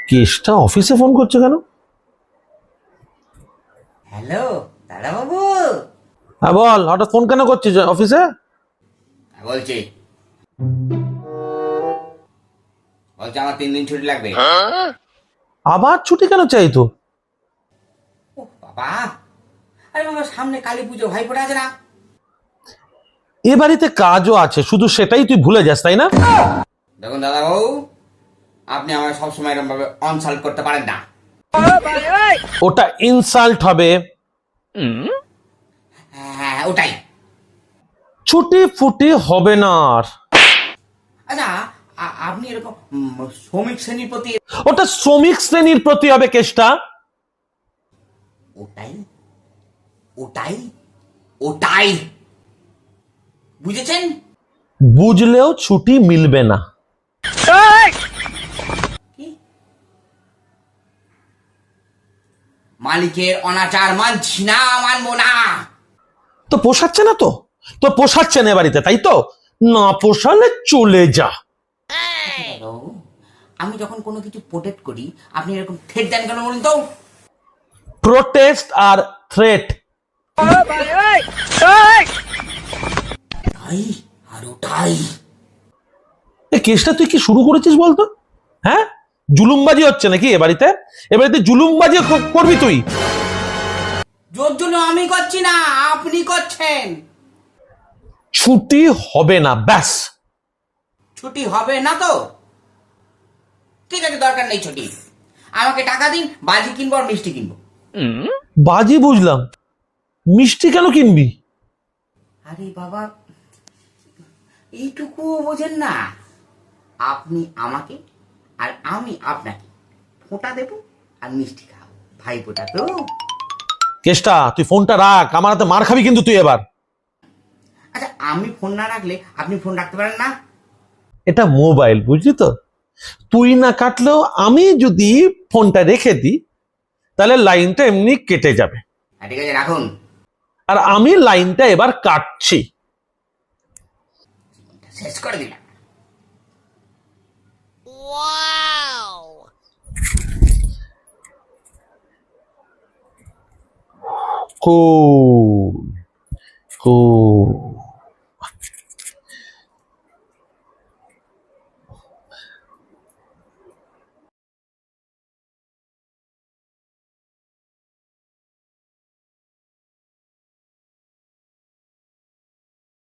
কেসটা অফিসে ফোন করছে কেন? হ্যালো দাদা বাবু। হ্যাঁ বল, হঠাৎ ফোন কেন করছিস অফিসে? বলছি আমার 3 দিন ছুটি লাগবে। আবার ছুটি কেন চাই তো? ও বাবা, আরে বাবা সামনে কালী পুজো ভাইফোঁটা আছে না? এ বাড়িতে কাজও আছে, শুধু সেটাই তুই ভুলে যাস, তাই না? দেখুন দাদা বাবু, আপনি আমার সবসময় এরকম ভাবে অনসাল্ট করতে পারেন না। ওটা ইনসাল্ট হবে। হ্যাঁ ওটাই। ছুটি ফুটি হবে না আর। আচ্ছা আপনি এরকম শ্রমিক শ্রেণীর প্রতি ওটা শ্রমিক শ্রেণীর প্রতি হবে কেসটা। ওটাই ওটাই ওটাই বুঝেছেন? বুঝলেও ছুটি মিলবে না। কি? মালিকের অনাচার মানছি না, মানবো না। তো পোষাচ্ছে না তো? তো পোষাচ্ছে না এ বাড়িতে, তাই তো? না পোষালে চলে যা। আমি যখন কোনো কিছু প্রোটেক্ট করি আপনি এরকম থ্রেট দেন কেন বলুন তো? প্রোটেস্ট আর থ্রেট। তাই আর ওটাই। এই কেসটা তুই কি শুরু করেছিস বলতো? হ্যাঁ, জুলুমবাজি হচ্ছে নাকি এ বাড়িতে? এ বাড়িতে জুলুমবাজি করবি তুই? জোর জন্য আমি করছি না, আপনি করছেন। ছুটি হবে না, ব্যাস। ছুটি হবে না তো ঠিক আছে, দরকার নেই ছুটি। আমাকে টাকা দিন, বাজি কিনবো আর মিষ্টি কিনবো। বাজি বুঝলাম, মিষ্টি কেন কিনবি? আরে বাবা, এইটুকু বোঝেন না? আপনি আমাকে আর আমি আপনাকে ফোঁটা দেবো আর মিষ্টি খাবো, ভাই ফোঁটা তো। কেসটা তুই ফোনটা রাখ, আমার হাতে মার খাবি কিন্তু তুই এবার। আচ্ছা আমি ফোন না রাখলে আপনি ফোন রাখতে পারেন না? এটা মোবাইল, বুঝলি তো? তুই না কাটলেও আমি যদি ফোনটা রেখে দিই তাহলে লাইনটা এমনি কেটে যাবে। ঠিক আছে রাখুন। আর আমি লাইনটা এবার কাটছি। শেষ করে দিলাম। Cool. Cool.